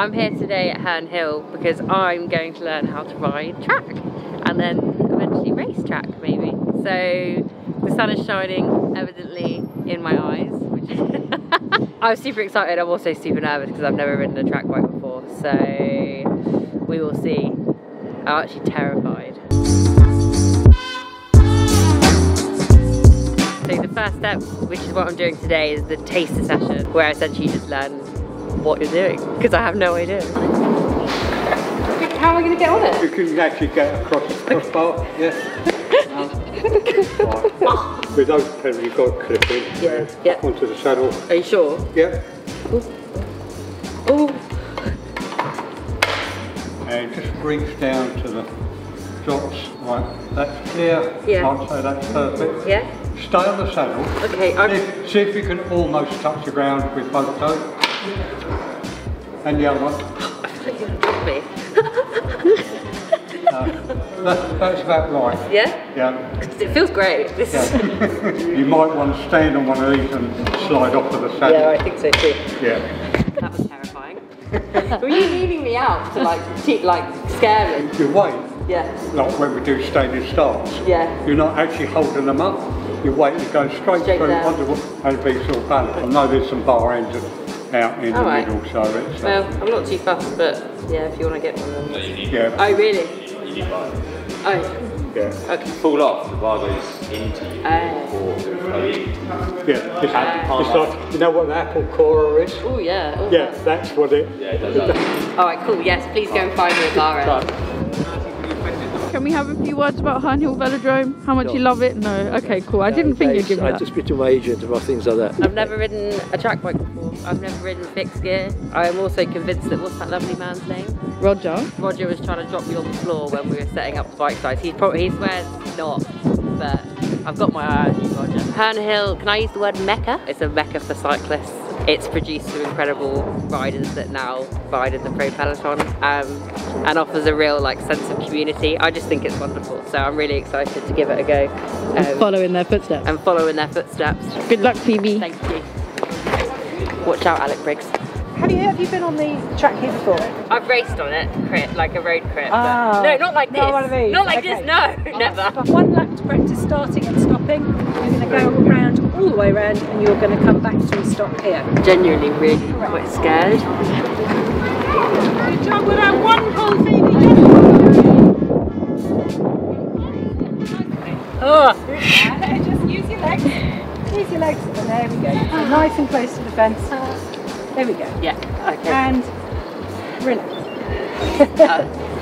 I'm here today at Herne Hill because I'm going to learn how to ride track and then eventually race track maybe. So the sun is shining evidently in my eyes, which is I'm super excited. I'm also super nervous because I've never ridden a track bike before, so we will see. I'm actually terrified. So the first step, which is what I'm doing today, is the taster session, where I essentially just learn what you're doing, because I have no idea. How am I going to get on it? You can actually get across the crossbar, yes. Right. With those pedals you've got to clip in up onto the saddle. Are you sure? Yeah. Ooh. And just reach down to the drops. Right, that's clear. Yeah. Right, so that's perfect. Yeah. Stay on the saddle. Okay. See if you can almost touch the ground with both toes. And the other one. I feel like you're going to drop me. That's about right. Yeah? Yeah. It feels great. This is You might want to stand on one of these and slide off of the saddle. Yeah, I think so too. Yeah. That was terrifying. Were you leading me out to like scare me? You wait. Yeah. Like when we do standing starts. Yeah. You're not actually holding them up. You wait and go straight through onto and be sort of balanced. I know there's some bar ends out in the middle, so it's... Well, I'm not too fussed, but yeah, if you want to get one of them. No, you need yeah. Oh, really? You need one. Oh. Yeah. Okay. Fall off, the bar goes into you. Yeah. It's like, you know what the apple corer is? Oh, yeah. Ooh, yeah, that's what it... Yeah, it does that. Alright, cool. Yes, please go and find me a bar end. Can we have a few words about Herne Hill Velodrome? How much you love it? No. Okay, cool. I didn't think you'd give me that. I just speak to my agent about things like that. I've never ridden a track bike before. I've never ridden fixed gear. I'm also convinced that, what's that lovely man's name? Roger. Roger was trying to drop me on the floor when we were setting up the bike size. He swears not, but I've got my eye on you, Roger. Herne Hill, can I use the word mecca? It's a mecca for cyclists. It's produced some incredible riders that now ride in the pro peloton and offers a real sense of community. I just think it's wonderful, so I'm really excited to give it a go. Follow in their footsteps. And follow in their footsteps. Good luck, Phoebe. Thank you. Watch out, Alec Briggs. Have you been on the track here before? I've raced on it, like a road crit. Ah, no, not like this. Not one of these. Not like this, no, never. One lap to practice starting and stopping. You're going to go around all the way around and you're going to come back to a stop here. Genuinely really quite scared. Good job with that one pull, Phoebe. Oh. Just use your legs. Use your legs. And there we go. So nice and close to the fence. There we go. Yeah, okay. And relax.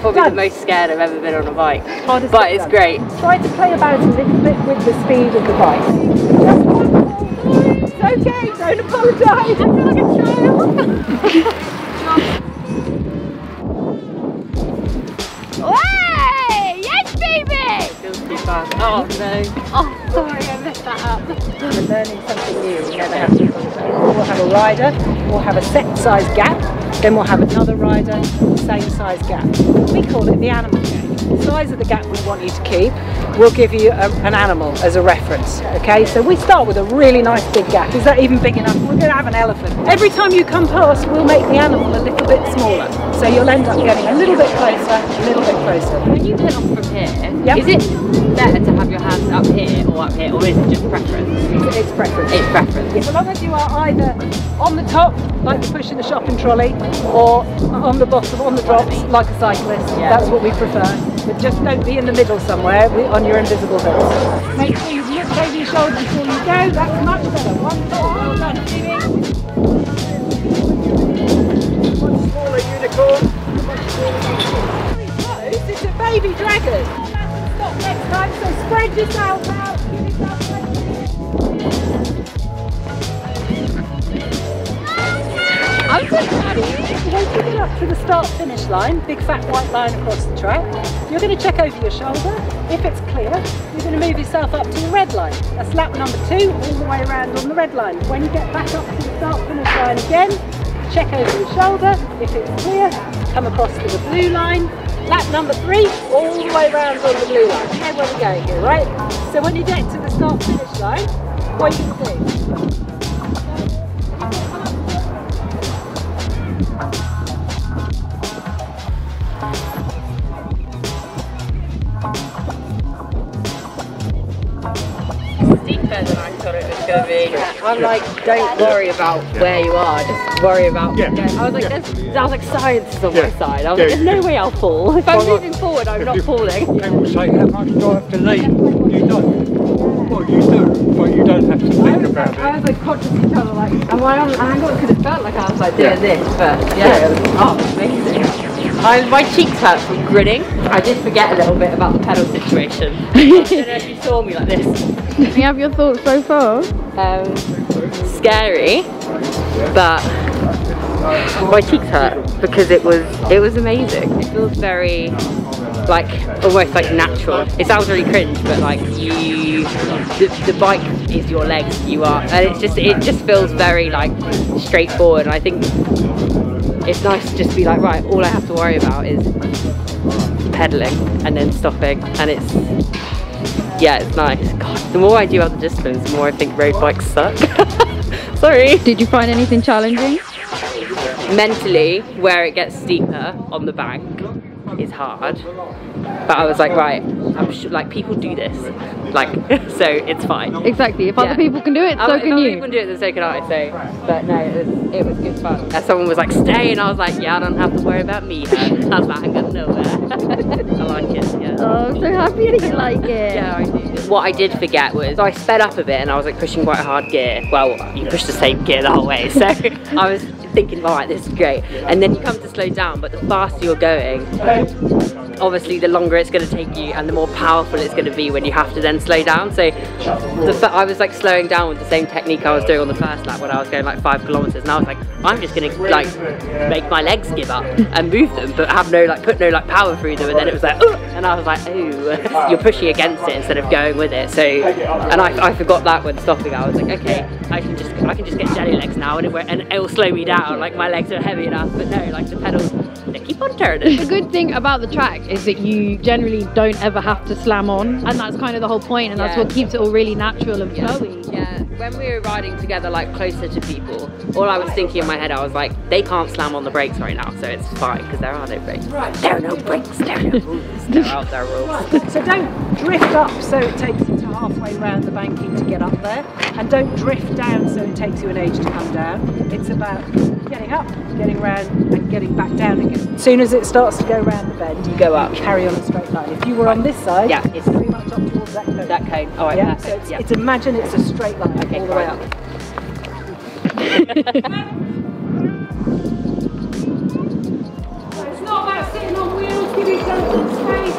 Probably the most scared I've ever been on a bike. Hardest but it's great. Try to play about a little bit with the speed of the bike. Just one more. It's okay, don't apologise. I feel like a child. Hey! Yes, baby! Feels too fast. Oh no. Oh, sorry, I messed that up. We're learning something new. We never have to. We'll have a rider, we'll have a set size gap, then we'll have another rider, same size gap. We call it the animal game. The size of the gap we want you to keep, we'll give you an animal as a reference. Okay, so we start with a really nice big gap. Is that even big enough? We're going to have an elephant. Every time you come past, we'll make the animal a little bit smaller. So you'll end up getting a little bit closer, a little bit closer. When you pin off from here, Yep. is it better to have your hands up here, or is it just preference? It's preference. It's preference. As long as you are either on the top, like you're pushing the shopping trolley, or on the bottom, on the drops, like a cyclist. Yeah. That's what we prefer. But just don't be in the middle somewhere on your invisible hills. Make sure you look over your shoulder before you go. That's much better. One foot, well done, Phoebe. One smaller unicorn. Very close. It's a baby dragon. Stop next time, so spread yourself out. Give yourself plenty. I'm so proud of you. Once you get up to the start-finish line, big fat white line across the track, you're going to check over your shoulder. If it's clear, you're going to move yourself up to the red line. That's lap number 2, all the way around on the red line. When you get back up to the start-finish line again, check over your shoulder. If it's clear, come across to the blue line. Lap number 3, all the way around on the blue line. You know where we're going here, right? So when you get to the start-finish line, what you can do? I'm like, don't worry about where you are, just worry about going. I was like, science is on my side. I was like, there's no way I'll fall. If I'm moving forward, I'm not falling. People say, how much do I have to leave? You don't. Well, you do, but you don't have to think about it. I was like consciously kind of like, am I on an angle? Because it felt like I was like doing this, but oh, amazing. My cheeks hurt from grinning. I did forget a little bit about the pedal situation. I don't know if you saw me like this. Do you have your thoughts so far? Scary, but my cheeks hurt because it was amazing. It feels very like almost like natural. It sounds really cringe, but like the bike is your legs. You are, and it just feels very like straightforward. And I think it's nice to just be like, right, all I have to worry about is pedaling and then stopping, and it's nice. God, the more I do other disciplines, the more I think road bikes suck. Sorry. Did you find anything challenging? Mentally, where it gets steeper on the bank is hard, but I was like, right, I'm sure like people do this, like, so it's fine. Exactly, if other people can do it, so can you. If other people can do it, then so can I. So, but no, it was good fun. And someone was like, stay, and I was like, yeah, I don't have to worry about me. I was like, I'm going nowhere. I like it. Yeah. Oh, I'm so happy that you like it. Yeah, I do. What I did forget was I sped up a bit, and I was like pushing quite a hard gear. Well, you push the same gear the whole way, so I was thinking, all right, this is great. And then you come to slow down, but the faster you're going, obviously the longer it's going to take you and the more powerful it's going to be when you have to then slow down. So I was like slowing down with the same technique I was doing on the first lap when I was going like 5 kilometers, and I was like, I'm just going to like make my legs give up and move them, but have put no power through them. And then it was like, and I was like, ooh, you're pushing against it instead of going with it. So, and I forgot that when stopping. I was like, okay, I can just get jelly legs now, and it will slow me down. Like my legs are heavy enough, but no, like the pedals, they keep on turning. The good thing about the track is that you generally don't ever have to slam on, and that's kind of the whole point, and that's what keeps it all really natural and flowy. Yeah, when we were riding together like closer to people, all I was thinking in my head, I was like, they can't slam on the brakes right now, so it's fine because there are no brakes. Right. There are no brakes, there are no rules, there are out there rules. Right. So don't drift up so it takes you to halfway round the banking to get up there, and don't drift down so it takes you an age to come down. It's about getting up, getting round, and getting back down again. As soon as it starts to go round the bend, you go up, carry on a straight line. If you were on this side, it's pretty much up towards that cone. That cone, all right, yeah. So it's imagine it's a straight line all the way up. It's not about sitting on wheels, give yourself some space.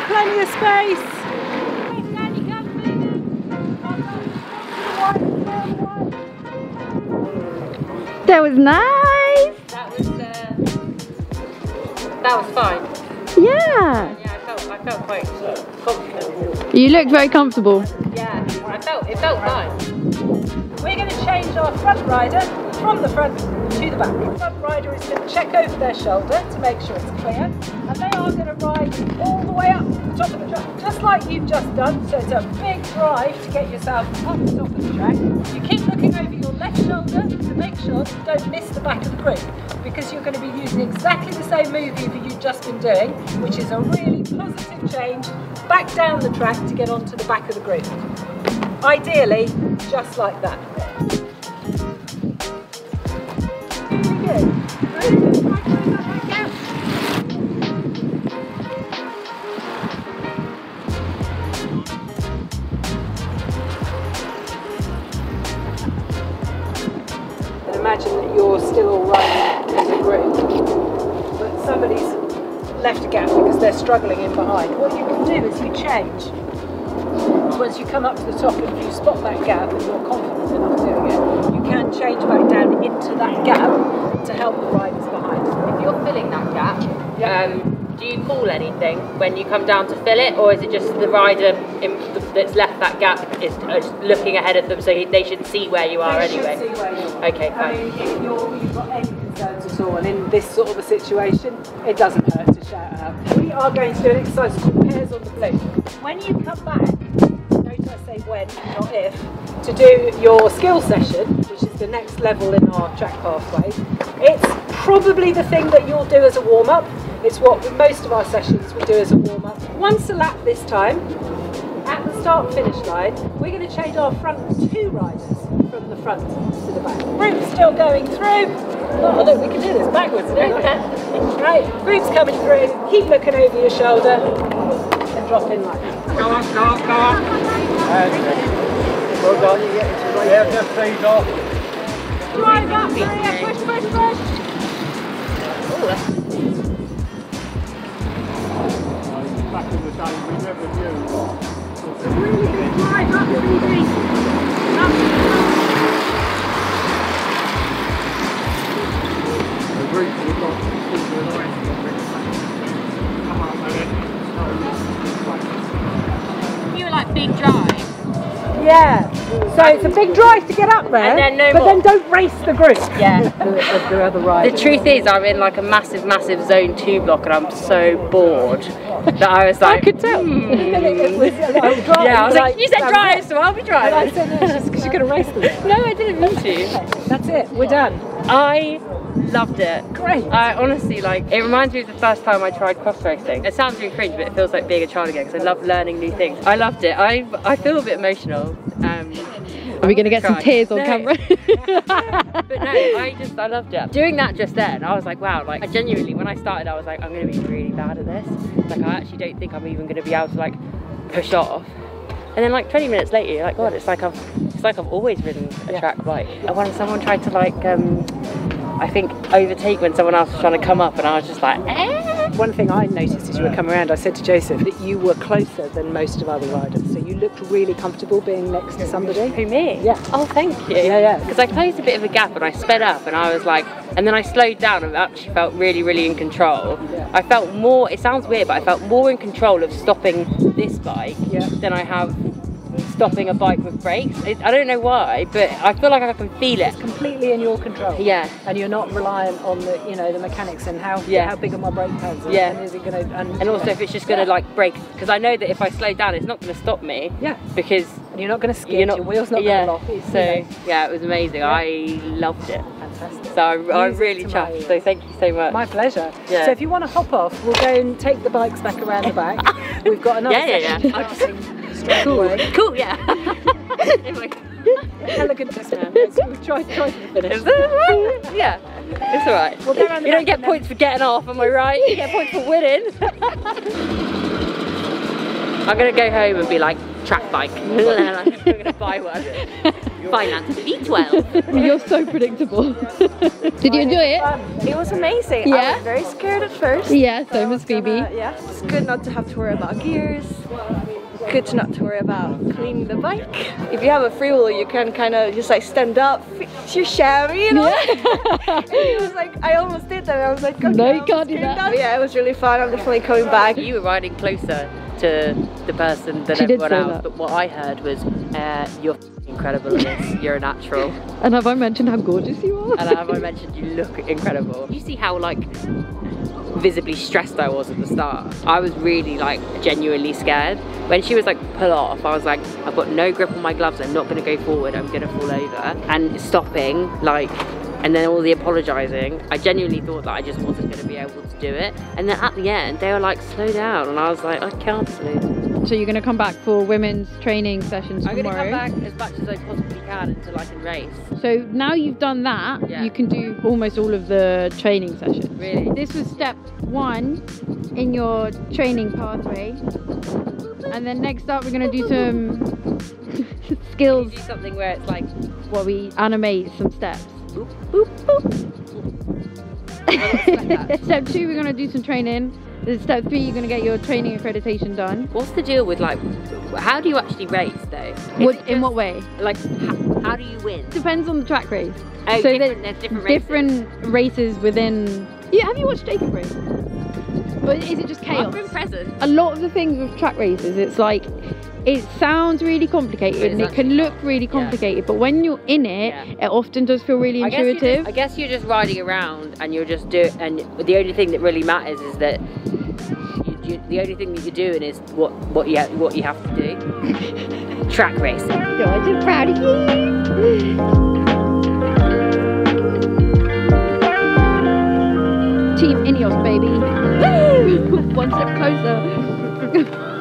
Plenty of space. That was nice. That was fine. Yeah. Yeah, I felt quite confident. You looked very comfortable. Yeah, it felt fine. We're going to change our front rider from the front to the back. The front rider is going to check over their shoulder to make sure it's clear, and they are going to ride all the way up to the top of the track, just like you've just done. So it's a big drive to get yourself up the top of the track. You keep looking over your left shoulder to make sure that you don't miss the back of the group, because you're going to be using exactly the same movie that you've just been doing, which is a really positive change back down the track to get onto the back of the group. Ideally, just like that. Good. And imagine that you're still all riding as a group, but somebody's left a gap because they're struggling in behind. What you can do is you change. Once you come up to the top, if you spot that gap and you're confident enough doing it, you can change back down into that gap to help the riders behind. If you're filling that gap, do you call anything when you come down to fill it, or is it just the rider that's left that gap is looking ahead of them, so they should see where you are anyway? They should see where you are. Okay, fine. I mean, if you've got any concerns at all, and in this sort of a situation, it doesn't hurt to shout out. We are going to do an exercise called pairs on the blue. When you come back, notice let's say when, not if, to do your skill session, which is the next level in our track pathway, it's probably the thing that you'll do as a warm-up. It's what most of our sessions we do as a warm-up. Once a lap this time, at the start finish line, we're going to change our front 2 riders from the front to the back. Group's still going through. Oh look, we can do this backwards, don't we? Right, group's coming through, keep looking over your shoulder and drop in like that. Go on, go on, go on. Well done, you get into right. Yeah, just feed off. Drive up, yeah, push, push, push. Back in the day, we never knew. Really good drive up, Phoebe. The route we've got is the line. Come on, You were like big drive. Yeah, so it's a big drive to get up there, and then but then don't race the group. Yeah. the other ride. The truth is, I'm in like a massive zone 2 block, and I'm so bored that I was like, I could tell. It was, yeah, I was like, you said drive, so I'll be And I driving. said, no, it's just because you're going to race them. No, I didn't mean to. That's it, we're done. I loved it. Great. I honestly, like, it reminds me of the first time I tried cross racing. It sounds really cringe, but it feels like being a child again, because I love learning new things. I loved it. I feel a bit emotional. Are we going to get some tears on camera? But no, I loved it. Doing that just then, I was like, wow, like, I genuinely, when I started, I was like, I'm going to be really bad at this. Like, I actually don't think I'm even going to be able to, like, push off. And then, like, 20 minutes later, you're like, God, it's like I've always ridden a track bike. And when someone tried to, like, I think, overtake when someone else was trying to come up, and I was just like, eh. One thing I noticed as you were coming around, I said to Joseph that you were closer than most of other riders, so you looked really comfortable being next to somebody. Who, me? Yeah. Oh, thank you. Yeah. Because I closed a bit of a gap and I sped up, and I was like, and then I slowed down and actually felt really, really in control. Yeah. I felt more, it sounds weird, but I felt more in control of stopping this bike than I have stopping a bike with brakes. I don't know why, but I feel like I can feel it. It's completely in your control. Yeah. And you're not reliant on the, the mechanics and how big are my brake pads and, Yeah. and is it going to... And also if it's just going to like brake, because I know that if I slow down, it's not going to stop me. Yeah. Because and you're not going to skid, your wheel's not going to lock. So yeah, it was amazing. Yeah. I loved it. Fantastic. So I'm really chuffed. So thank you so much. My pleasure. Yeah. So if you want to hop off, we'll go and take the bikes back around the back. We've got another session starting straight away. Cool, yeah. Elegant dismount. We've tried to finish. Yeah, it's alright. We'll go around the You don't back get points for getting off, am I right? You get points for winning. I'm gonna go home and be like, track bike. I'm gonna buy one. Finance V12. You're so predictable. Did you enjoy it? It was amazing. Yeah? I was very scared at first. Yeah, so was Phoebe. Yeah, it's good not to have to worry about gears. Good to not to worry about cleaning the bike. If you have a free wheel, you can kind of just like stand up, fix your chamois, you know? And it was like, I almost did that. I was like, okay, No, you can't do that. But yeah, it was really fun. I'm definitely coming back. You were riding closer to the person than She did everyone say else, that. but what I heard was, you're incredible at this, you're a natural. And have I mentioned how gorgeous you are? And have I mentioned you look incredible? You see how like visibly stressed I was at the start. I was really like genuinely scared. When she was like pull off, I was like, I've got no grip on my gloves, I'm not gonna go forward, I'm gonna fall over. And stopping, like, and then all the apologising, I genuinely thought that I just wasn't gonna be able to do it. And then at the end, they were like, slow down, and I was like, I can't slow down. So you're going to come back for women's training sessions I'm tomorrow? gonna come back as much as I possibly can until I can race. So now you've done that, Yeah. you can do almost all of the training sessions. Really? This was step 1 in your training pathway. And then next up we're going to do some skills Do something where it's like, where we animate some steps. boop, boop, boop. Step 2 we're going to do some training. Then step 3 you're going to get your training accreditation done. What's the deal with like, how do you actually race though? In what way? Like, how do you win? Depends on the track race. Oh, So there's different races. different races within... Yeah, have you watched Jacob race? Or is it just chaos? I've been present. A lot of the things with track races, it's like, it sounds really complicated But and it's it can actually look really complicated, but when you're in it, it often does feel really intuitive. I guess you're just riding around and you're just doing, and the only thing that really matters is that the only thing that you're doing is what you have to do. track racing. George, I'm proud of you. Team Ineos, baby. Woo! One step closer.